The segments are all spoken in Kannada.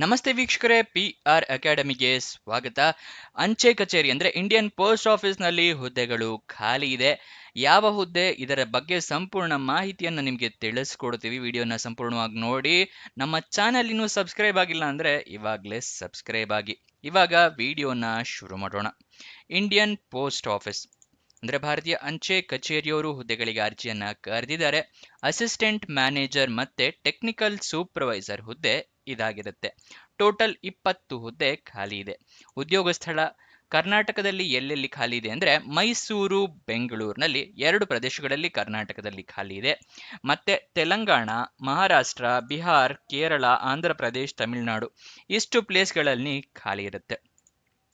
ನಮಸ್ತೆ ವೀಕ್ಷಕರೇ, PR ಅಕಾಡೆಮಿಗೆ ಸ್ವಾಗತ. ಅಂಚೆ ಕಚೇರಿ ಅಂದ್ರೆ ಇಂಡಿಯನ್ ಪೋಸ್ಟ್ ಆಫೀಸ್ನಲ್ಲಿ ಹುದ್ದೆಗಳು ಖಾಲಿ ಇದೆ. ಯಾವ ಹುದ್ದೆ, ಇದರ ಬಗ್ಗೆ ಸಂಪೂರ್ಣ ಮಾಹಿತಿಯನ್ನು ನಿಮಗೆ ತಿಳಿಸ್ಕೊಡ್ತೀವಿ. ವಿಡಿಯೋನ ಸಂಪೂರ್ಣವಾಗಿ ನೋಡಿ. ನಮ್ಮ ಚಾನೆಲ್ ಇನ್ನೂ ಸಬ್ಸ್ಕ್ರೈಬ್ ಆಗಿಲ್ಲ ಅಂದ್ರೆ ಇವಾಗಲೇ ಸಬ್ಸ್ಕ್ರೈಬ್ ಆಗಿ. ಇವಾಗ ವಿಡಿಯೋನ ಶುರು ಮಾಡೋಣ. ಇಂಡಿಯನ್ ಪೋಸ್ಟ್ ಆಫೀಸ್ ಅಂದ್ರೆ ಭಾರತೀಯ ಅಂಚೆ ಕಚೇರಿಯವರು ಹುದ್ದೆಗಳಿಗೆ ಅರ್ಜಿಯನ್ನ ಕರೆದಿದ್ದಾರೆ. ಅಸಿಸ್ಟೆಂಟ್ ಮ್ಯಾನೇಜರ್ ಮತ್ತೆ ಟೆಕ್ನಿಕಲ್ ಸೂಪರ್ವೈಸರ್ ಹುದ್ದೆ ಇದಾಗಿರುತ್ತೆ. ಟೋಟಲ್ 20 ಹುದ್ದೆ ಖಾಲಿ ಇದೆ. ಉದ್ಯೋಗ ಸ್ಥಳ ಕರ್ನಾಟಕದಲ್ಲಿ ಎಲ್ಲೆಲ್ಲಿ ಖಾಲಿ ಇದೆ ಅಂದ್ರೆ ಮೈಸೂರು, ಬೆಂಗಳೂರಿನಲ್ಲಿ 2 ಪ್ರದೇಶಗಳಲ್ಲಿ ಕರ್ನಾಟಕದಲ್ಲಿ ಖಾಲಿ ಇದೆ. ಮತ್ತೆ ತೆಲಂಗಾಣ, ಮಹಾರಾಷ್ಟ್ರ, ಬಿಹಾರ್, ಕೇರಳ, ಆಂಧ್ರ ಪ್ರದೇಶ್, ತಮಿಳುನಾಡು ಇಷ್ಟು ಪ್ಲೇಸ್ಗಳಲ್ಲಿ ಖಾಲಿ ಇರುತ್ತೆ.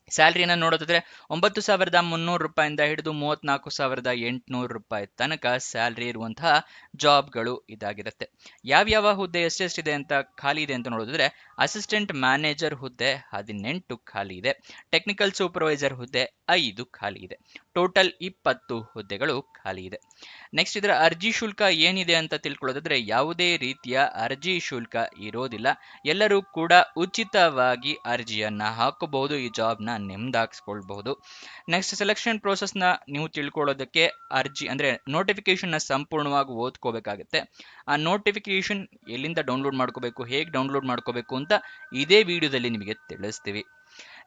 ಸ್ಯಾಲ್ರಿನ ನೋಡೋದಾದ್ರೆ 9,300 ರೂಪಾಯಿಂದ ಹಿಡಿದು 34,800 ರೂಪಾಯಿ ತನಕ ಸ್ಯಾಲ್ರಿ ಇರುವಂತಹ ಜಾಬ್ಗಳು ಇದಾಗಿರುತ್ತೆ. ಯಾವ್ಯಾವ ಹುದ್ದೆ ಎಷ್ಟೆಷ್ಟಿದೆ ಅಂತ ಖಾಲಿ ಇದೆ ಅಂತ ನೋಡೋದಾದ್ರೆ ಅಸಿಸ್ಟೆಂಟ್ ಮ್ಯಾನೇಜರ್ ಹುದ್ದೆ 18 ಖಾಲಿ ಇದೆ. ಟೆಕ್ನಿಕಲ್ ಸೂಪರ್ವೈಸರ್ ಹುದ್ದೆ 5 ಖಾಲಿ ಇದೆ. ಟೋಟಲ್ 20 ಹುದ್ದೆಗಳು ಖಾಲಿ ಇದೆ. ನೆಕ್ಸ್ಟ್ ಇದರ ಅರ್ಜಿ ಶುಲ್ಕ ಏನಿದೆ ಅಂತ ತಿಳ್ಕೊಳ್ಳೋದಾದ್ರೆ ಯಾವುದೇ ರೀತಿಯ ಅರ್ಜಿ ಶುಲ್ಕ ಇರೋದಿಲ್ಲ. ಎಲ್ಲರೂ ಕೂಡ ಉಚಿತವಾಗಿ ಅರ್ಜಿಯನ್ನ ಹಾಕಬಹುದು, ಈ ಜಾಬ್ನ ನಿಮ್ದಾಗಿಸ್ಕೊಳ್ಬಹುದು. ನೆಕ್ಸ್ಟ್ ಸೆಲೆಕ್ಷನ್ ಪ್ರೋಸೆಸ್ನ ನೀವು ತಿಳ್ಕೊಳ್ಳೋದಕ್ಕೆ ಅರ್ಜಿ ಅಂದ್ರೆ ನೋಟಿಫಿಕೇಶನ್ ನ ಸಂಪೂರ್ಣವಾಗಿ ಓದ್ಕೋಬೇಕಾಗುತ್ತೆ. ಆ ನೋಟಿಫಿಕೇಶನ್ ಎಲ್ಲಿಂದ ಡೌನ್ಲೋಡ್ ಮಾಡ್ಕೋಬೇಕು, ಹೇಗೆ ಡೌನ್ಲೋಡ್ ಮಾಡ್ಕೋಬೇಕು ಅಂತ ಇದೇ ವಿಡಿಯೋದಲ್ಲಿ ನಿಮಗೆ ತಿಳಿಸ್ತೀವಿ.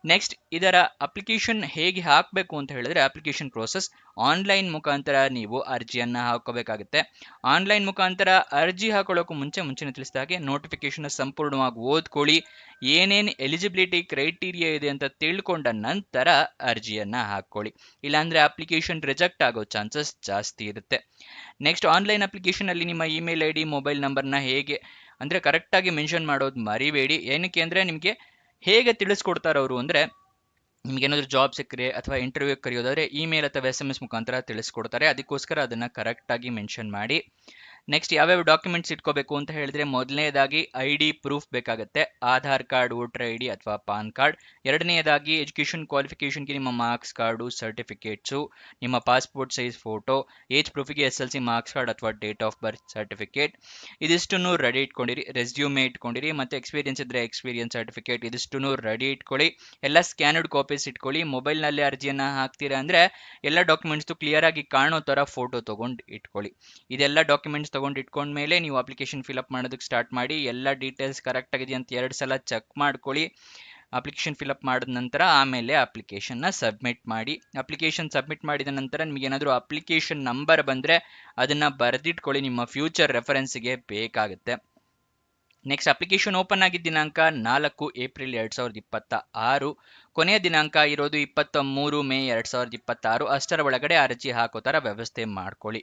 ನೆಕ್ಸ್ಟ್ ಇದರ ಅಪ್ಲಿಕೇಶನ್ ಹೇಗೆ ಹಾಕಬೇಕು ಅಂತ ಹೇಳಿದ್ರೆ ಅಪ್ಲಿಕೇಶನ್ ಪ್ರೋಸೆಸ್ ಆನ್ಲೈನ್ ಮುಖಾಂತರ ನೀವು ಅರ್ಜಿಯನ್ನ ಹಾಕೋಬೇಕಾಗುತ್ತೆ. ಆನ್ಲೈನ್ ಮುಖಾಂತರ ಅರ್ಜಿ ಹಾಕೊಳ್ಳೋಕ್ಕೂ ಮುಂಚೆ ತಿಳಿಸಿದ ಹಾಗೆ ನೋಟಿಫಿಕೇಶನ್ ಸಂಪೂರ್ಣವಾಗಿ ಓದ್ಕೊಳ್ಳಿ. ಏನೇನು ಎಲಿಜಿಬಿಲಿಟಿ ಕ್ರೈಟೀರಿಯಾ ಇದೆ ಅಂತ ತಿಳ್ಕೊಂಡ ನಂತರ ಅರ್ಜಿಯನ್ನ ಹಾಕೊಳ್ಳಿ. ಇಲ್ಲಾಂದ್ರೆ ಅಪ್ಲಿಕೇಶನ್ ರಿಜೆಕ್ಟ್ ಆಗೋ ಚಾನ್ಸಸ್ ಜಾಸ್ತಿ ಇರುತ್ತೆ. ನೆಕ್ಸ್ಟ್ ಆನ್ಲೈನ್ ಅಪ್ಲಿಕೇಶನ್ ಅಲ್ಲಿ ನಿಮ್ಮ ಇಮೇಲ್ ID, ಮೊಬೈಲ್ ನಂಬರ್ನ ಹೇಗೆ ಅಂದ್ರೆ ಕರೆಕ್ಟ್ ಆಗಿ ಮೆನ್ಷನ್ ಮಾಡೋದು ಮರಿಬೇಡಿ. ಏನಕ್ಕೆ ಅಂದ್ರೆ ನಿಮಗೆ ಹೇಗೆ ತಿಳಿಸ್ಕೊಡ್ತಾರೆ ಅವರು ಅಂದ್ರೆ ನಿಮ್ಗೇನಾದ್ರೂ ಜಾಬ್ ಸಿಕ್ಕರೆ ಅಥವಾ ಇಂಟರ್ವ್ಯೂ ಕರೆಯೋದಾದ್ರೆ ಇಮೇಲ್ ಅಥವಾ SMS ಮುಖಾಂತರ ತಿಳಿಸ್ಕೊಡ್ತಾರೆ. ಅದಕ್ಕೋಸ್ಕರ ಅದನ್ನ ಕರೆಕ್ಟ್ ಆಗಿ ಮೆನ್ಷನ್ ಮಾಡಿ. ನೆಕ್ಸ್ಟ್ ಯಾವ್ಯಾವ ಡಾಕ್ಯುಮೆಂಟ್ಸ್ ಇಟ್ಕೋಬೇಕು ಅಂತ ಹೇಳಿದ್ರೆ ಮೊದಲನೇದಾಗಿ ID ಪ್ರೂಫ್ ಬೇಕಾಗುತ್ತೆ. ಆಧಾರ್ ಕಾರ್ಡ್, ವೋಟರ್ ID ಅಥವಾ ಪಾನ್ ಕಾರ್ಡ್. ಎರಡನೆಯದಾಗಿ ಎಜುಕೇಶನ್ ಕ್ವಾಲಿಫಿಕೇಶನ್ಗೆ ನಿಮ್ಮ ಮಾರ್ಕ್ಸ್ ಕಾರ್ಡು, ಸರ್ಟಿಫಿಕೇಟ್ಸು, ನಿಮ್ಮ ಪಾಸ್ಪೋರ್ಟ್ ಸೈಜ್ ಫೋಟೋ, ಏಜ್ ಪ್ರೂಫಿಗೆ SLC ಮಾರ್ಕ್ಸ್ ಕಾರ್ಡ್ ಅಥವಾ ಡೇಟ್ ಆಫ್ ಬರ್ತ್ ಸರ್ಟಿಫಿಕೇಟ್. ಇದಿಷ್ಟನ್ನು ರೆಡಿ ಇಟ್ಕೊಂಡಿರಿ. ರೆಸ್ಯೂಮೆ ಇಟ್ಕೊಂಡಿರಿ. ಮತ್ತೆ ಎಕ್ಸ್ಪೀರಿಯನ್ಸ್ ಇದ್ರೆ ಎಕ್ಸ್ಪೀರಿಯನ್ಸ್ ಸರ್ಟಿಫಿಕೇಟ್ ಇದಿಷ್ಟನ್ನು ರೆಡಿ ಇಟ್ಕೊಳ್ಳಿ. ಎಲ್ಲ ಸ್ಕ್ಯಾನರ್ಡ್ ಕಾಪೀಸ್ ಇಟ್ಕೊಳ್ಳಿ. ಮೊಬೈಲ್ನಲ್ಲಿ ಅರ್ಜಿಯನ್ನ ಹಾಕ್ತೀರಾ ಅಂದ್ರೆ ಎಲ್ಲ ಡಾಕ್ಯುಮೆಂಟ್ಸ್ ಕ್ಲಿಯರ್ ಆಗಿ ಕಾಣೋ ತರ ಫೋಟೋ ತಗೊಂಡು ಇಟ್ಕೊಳ್ಳಿ. ಇದೆಲ್ಲ ಡಾಕ್ಯುಮೆಂಟ್ಸ್ ತಗೊಂಡು ಇಟ್ಕೊಂಡ್ಮೇಲೆ ನೀವು ಅಪ್ಲಿಕೇಶನ್ ಫಿಲ್ಅಪ್ ಮಾಡೋದಕ್ಕೆ ಸ್ಟಾರ್ಟ್ ಮಾಡಿ. ಎಲ್ಲ ಡೀಟೇಲ್ಸ್ ಕರೆಕ್ಟ್ ಆಗಿದೆ ಅಂತ 2 ಸಲ ಚೆಕ್ ಮಾಡ್ಕೊಳ್ಳಿ. ಅಪ್ಲಿಕೇಶನ್ ಫಿಲ್ಅಪ್ ಮಾಡಿದ ನಂತರ ಆಮೇಲೆ ಅಪ್ಲಿಕೇಶನ್ನ ಸಬ್ಮಿಟ್ ಮಾಡಿ. ಅಪ್ಲಿಕೇಶನ್ ಸಬ್ಮಿಟ್ ಮಾಡಿದ ನಂತರ ನಿಮಗೆ ಏನಾದರೂ ಅಪ್ಲಿಕೇಶನ್ ನಂಬರ್ ಬಂದರೆ ಅದನ್ನು ಬರೆದಿಟ್ಕೊಳ್ಳಿ, ನಿಮ್ಮ ಫ್ಯೂಚರ್ ರೆಫರೆನ್ಸ್ಗೆ ಬೇಕಾಗುತ್ತೆ. ನೆಕ್ಸ್ಟ್ ಅಪ್ಲಿಕೇಶನ್ ಓಪನ್ ಆಗಿದ್ದ ದಿನಾಂಕ 4 ಏಪ್ರಿಲ್ 2026. ಕೊನೆಯ ದಿನಾಂಕ ಇರೋದು 23 ಮೇ 2026. ಅಷ್ಟರ ಒಳಗಡೆ ಅರ್ಜಿ ಹಾಕೋ ಥರ ವ್ಯವಸ್ಥೆ ಮಾಡ್ಕೊಳ್ಳಿ.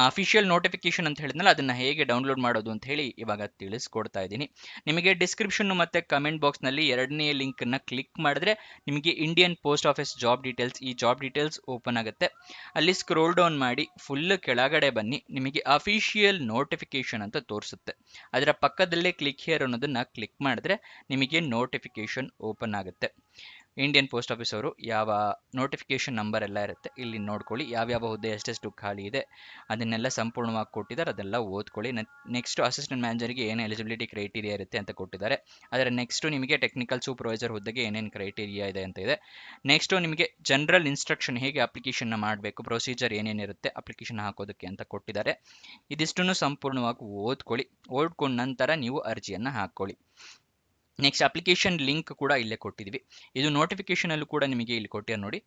ಅಫಿಷಿಯಲ್ ನೋಟಿಫಿಕೇಶನ್ ಅಂತ ಹೇಳಿದ್ನಲ್ಲ, ಅದನ್ನು ಹೇಗೆ ಡೌನ್ಲೋಡ್ ಮಾಡೋದು ಅಂತ ಹೇಳಿ ಇವಾಗ ತಿಳಿಸ್ಕೊಡ್ತಾ ಇದ್ದೀನಿ. ನಿಮಗೆ ಡಿಸ್ಕ್ರಿಪ್ಷನ್ ಮತ್ತು ಕಮೆಂಟ್ ಬಾಕ್ಸ್ನಲ್ಲಿ 2ನೇ ಲಿಂಕನ್ನು ಕ್ಲಿಕ್ ಮಾಡಿದ್ರೆ ನಿಮಗೆ Indian post office job details, ಈ ಜಾಬ್ ಡೀಟೇಲ್ಸ್ ಓಪನ್ ಆಗುತ್ತೆ. ಅಲ್ಲಿ ಸ್ಕ್ರೋಲ್ ಡೌನ್ ಮಾಡಿ ಫುಲ್ ಕೆಳಗಡೆ ಬನ್ನಿ. ನಿಮಗೆ ಅಫಿಷಿಯಲ್ ನೋಟಿಫಿಕೇಶನ್ ಅಂತ ತೋರಿಸುತ್ತೆ. ಅದರ ಪಕ್ಕದಲ್ಲೇ ಕ್ಲಿಕ್ ಹಿಯರ್ ಅನ್ನೋದನ್ನ ಕ್ಲಿಕ್ ಮಾಡಿದ್ರೆ ನಿಮಗೆ ನೋಟಿಫಿಕೇಶನ್ ಓಪನ್ ಆಗುತ್ತೆ. ಇಂಡಿಯನ್ ಪೋಸ್ಟ್ ಆಫೀಸ್ ಅವರು ಯಾವ ನೋಟಿಫಿಕೇಶನ್ ನಂಬರ್ ಎಲ್ಲ ಇರುತ್ತೆ ಇಲ್ಲಿ ನೋಡ್ಕೊಳ್ಳಿ. ಯಾವ್ಯಾವ ಹುದ್ದೆ ಎಷ್ಟೆಷ್ಟು ಖಾಲಿ ಇದೆ ಅದನ್ನೆಲ್ಲ ಸಂಪೂರ್ಣವಾಗಿ ಕೊಟ್ಟಿದ್ದಾರೆ, ಅದೆಲ್ಲ ಓದ್ಕೊಳ್ಳಿ. ನೆಕ್ಸ್ಟ್ ಅಸಿಸ್ಟೆಂಟ್ ಮ್ಯಾನೇಜರ್ಗೆ ಏನು ಎಲಿಜಿಬಿಲಿಟಿ ಕ್ರೈಟೀರಿಯಾ ಇರುತ್ತೆ ಅಂತ ಕೊಟ್ಟಿದ್ದಾರೆ. ಅದರ ನೆಕ್ಸ್ಟ್ ನಿಮಗೆ ಟೆಕ್ನಿಕಲ್ ಸೂಪರ್ವೈಸರ್ ಹುದ್ದೆಗೆ ಏನೇನು ಕ್ರೈಟೀರಿಯಾ ಇದೆ ಅಂತ ಇದೆ. ನೆಕ್ಸ್ಟ್ ನಿಮಗೆ ಜನರಲ್ ಇನ್ಸ್ಟ್ರಕ್ಷನ್, ಹೇಗೆ ಅಪ್ಲಿಕೇಶನ್ ಮಾಡಬೇಕು, ಪ್ರೊಸೀಜರ್ ಏನೇನಿರುತ್ತೆ ಅಪ್ಲಿಕೇಶನ್ ಹಾಕೋದಕ್ಕೆ ಅಂತ ಕೊಟ್ಟಿದ್ದಾರೆ. ಇದಿಷ್ಟನ್ನು ಸಂಪೂರ್ಣವಾಗಿ ಓದ್ಕೊಂಡ ನಂತರ ನೀವು ಅರ್ಜಿಯನ್ನು ಹಾಕೊಳ್ಳಿ. ನೆಕ್ಸ್ಟ್ ಅಪ್ಲಿಕೇಶನ್ ಲಿಂಕ್ ಕೂಡ ಇಲ್ಲೇ ಕೊಟ್ಟಿದ್ವಿ. ಇದು ನೋಟಿಫಿಕೇಶನ್ ಅಲ್ಲೂ ಕೂಡ ನಿಮಗೆ ಇಲ್ಲಿ ಕೊಟ್ಟಿರೋ ನೋಡಿ.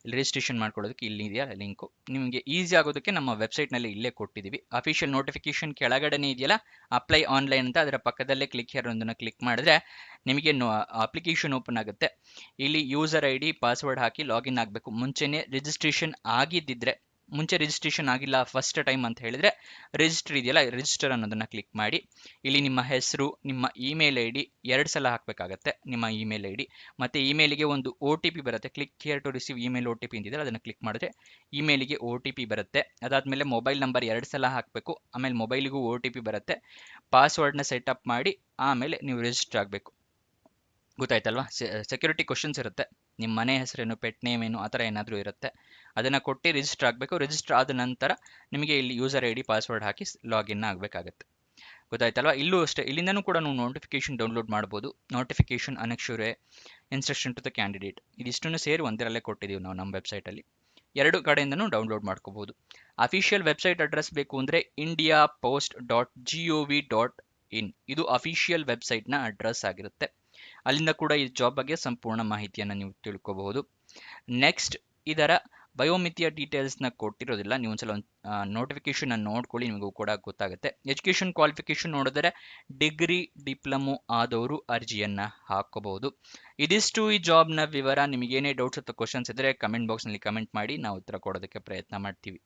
ಇಲ್ಲಿ ರಿಜಿಸ್ಟ್ರೇಷನ್ ಮಾಡ್ಕೊಳ್ಳೋದಕ್ಕೆ ಇಲ್ಲಿ ಇದೆಯಾ ಲಿಂಕು, ನಿಮಗೆ ಈಸಿ ಆಗೋದಕ್ಕೆ ನಮ್ಮ ವೆಬ್ಸೈಟ್ನಲ್ಲಿ ಇಲ್ಲೇ ಕೊಟ್ಟಿದ್ದೀವಿ. ಅಫಿಷಿಯಲ್ ನೋಟಿಫಿಕೇಶನ್ ಕೆಳಗಡೆನೇ ಇದೆಯಲ್ಲ ಅಪ್ಲೈ ಆನ್ಲೈನ್ ಅಂತ, ಅದರ ಪಕ್ಕದಲ್ಲೇ ಕ್ಲಿಕ್ ಹಿಯರ್ ಒಂದನ್ನು ಕ್ಲಿಕ್ ಮಾಡಿದ್ರೆ ನಿಮಗೆ ಅಪ್ಲಿಕೇಶನ್ ಓಪನ್ ಆಗುತ್ತೆ. ಇಲ್ಲಿ ಯೂಸರ್ ID, ಪಾಸ್ವರ್ಡ್ ಹಾಕಿ ಲಾಗಿನ್ ಆಗಬೇಕು. ಮುಂಚೆನೇ ರಿಜಿಸ್ಟ್ರೇಷನ್ ಆಗಿದ್ದಿದ್ರೆ, ಮುಂಚೆ ರಿಜಿಸ್ಟ್ರೇಷನ್ ಆಗಿಲ್ಲ ಫಸ್ಟ್ ಟೈಮ್ ಅಂತ ಹೇಳಿದ್ರೆ ರಿಜಿಸ್ಟರ್ ಇದೆಯಲ್ಲ, ರಿಜಿಸ್ಟರ್ ಅನ್ನೋದನ್ನ ಕ್ಲಿಕ್ ಮಾಡಿ. ಇಲ್ಲಿ ನಿಮ್ಮ ಹೆಸರು, ನಿಮ್ಮ ಇಮೇಲ್ ID 2 ಸಲ ಹಾಕಬೇಕಾಗತ್ತೆ. ನಿಮ್ಮ ಇಮೇಲ್ ID ಮತ್ತೆ ಇಮೇಲಿಗೆ ಒಂದು OTP ಬರುತ್ತೆ. Click here to receive email OTP ಅಂತಿದೆ, ಅದನ್ನು ಕ್ಲಿಕ್ ಮಾಡಿದ್ರೆ ಇಮೇಲಿಗೆ OTP ಬರುತ್ತೆ. ಅದಾದ್ಮೇಲೆ ಮೊಬೈಲ್ ನಂಬರ್ 2 ಸಲ ಹಾಕಬೇಕು. ಆಮೇಲೆ ಮೊಬೈಲಿಗೂ OTP ಬರುತ್ತೆ. ಪಾಸ್ವರ್ಡ್ನ ಸೆಟಪ್ ಮಾಡಿ ಆಮೇಲೆ ನೀವು ರಿಜಿಸ್ಟರ್ ಆಗಬೇಕು. ಗೊತ್ತಾಯ್ತಲ್ವಾ? ಸೆಕ್ಯೂರಿಟಿ ಕ್ವಶನ್ಸ್ ಇರುತ್ತೆ. ನಿಮ್ಮ ಮನೆ ಹೆಸರೇನು, ಪೆಟ್ ನೇಮ್ ಏನು, ಆ ಥರ ಏನಾದರೂ ಇರುತ್ತೆ. ಅದನ್ನು ಕೊಟ್ಟು ರಿಜಿಸ್ಟರ್ ಆಗಬೇಕು. ರಿಜಿಸ್ಟರ್ ಆದ ನಂತರ ನಿಮಗೆ ಇಲ್ಲಿ ಯೂಸರ್ ID, ಪಾಸ್ವರ್ಡ್ ಹಾಕಿ ಲಾಗಿನ್ ಆಗಬೇಕಾಗತ್ತೆ. ಗೊತ್ತಾಯ್ತಲ್ವಾ? ಇಲ್ಲೂ ಅಷ್ಟೇ, ಇಲ್ಲಿಂದನೂ ಕೂಡ ನೀವು ನೋಟಿಫಿಕೇಶನ್ ಡೌನ್ಲೋಡ್ ಮಾಡ್ಬೋದು. Notification annexure instruction to the candidate ಇದಿಷ್ಟನ್ನು ಸೇರಿ ಒಂದರಲ್ಲೇ ಕೊಟ್ಟಿದ್ದೀವಿ ನಾವು ನಮ್ಮ ವೆಬ್ಸೈಟಲ್ಲಿ. ಎರಡು ಕಡೆಯಿಂದನೂ ಡೌನ್ಲೋಡ್ ಮಾಡ್ಕೋಬಹುದು. ಅಫಿಷಿಯಲ್ ವೆಬ್ಸೈಟ್ ಅಡ್ರೆಸ್ ಬೇಕು ಅಂದರೆ indiapost.gov.in ಇದು ಅಫಿಷಿಯಲ್ ವೆಬ್ಸೈಟ್ನ ಅಡ್ರೆಸ್ ಆಗಿರುತ್ತೆ. ಅಲ್ಲಿಂದ ಕೂಡ ಈ ಜಾಬ್ ಬಗ್ಗೆ ಸಂಪೂರ್ಣ ಮಾಹಿತಿಯನ್ನು ನೀವು ತಿಳ್ಕೋಬಹುದು. ನೆಕ್ಸ್ಟ್, ಇದರ ಬಯೋಮಿತಿಯ ಡೀಟೇಲ್ಸ್ನ ಕೊಟ್ಟಿರೋದಿಲ್ಲ. ನೀವು ಒಂದ್ಸಲ ನೋಟಿಫಿಕೇಶನ್ ನೋಡ್ಕೊಳ್ಳಿ, ನಿಮಗೂ ಕೂಡ ಗೊತ್ತಾಗುತ್ತೆ. ಎಜುಕೇಷನ್ ಕ್ವಾಲಿಫಿಕೇಶನ್ ನೋಡಿದ್ರೆ ಡಿಗ್ರಿ ಡಿಪ್ಲೊಮೊ ಆದವರು ಅರ್ಜಿಯನ್ನು ಹಾಕೋಬಹುದು. ಇದಿಷ್ಟು ಈ ಜಾಬ್ನ ವಿವರ. ನಿಮಗೇನೇ ಡೌಟ್ಸ್ ಅಥವಾ ಕ್ವಶನ್ಸ್ ಇದ್ದರೆ ಕಮೆಂಟ್ ಬಾಕ್ಸ್ನಲ್ಲಿ ಕಮೆಂಟ್ ಮಾಡಿ, ನಾವು ಉತ್ತರ ಕೊಡೋದಕ್ಕೆ ಪ್ರಯತ್ನ ಮಾಡ್ತೀವಿ.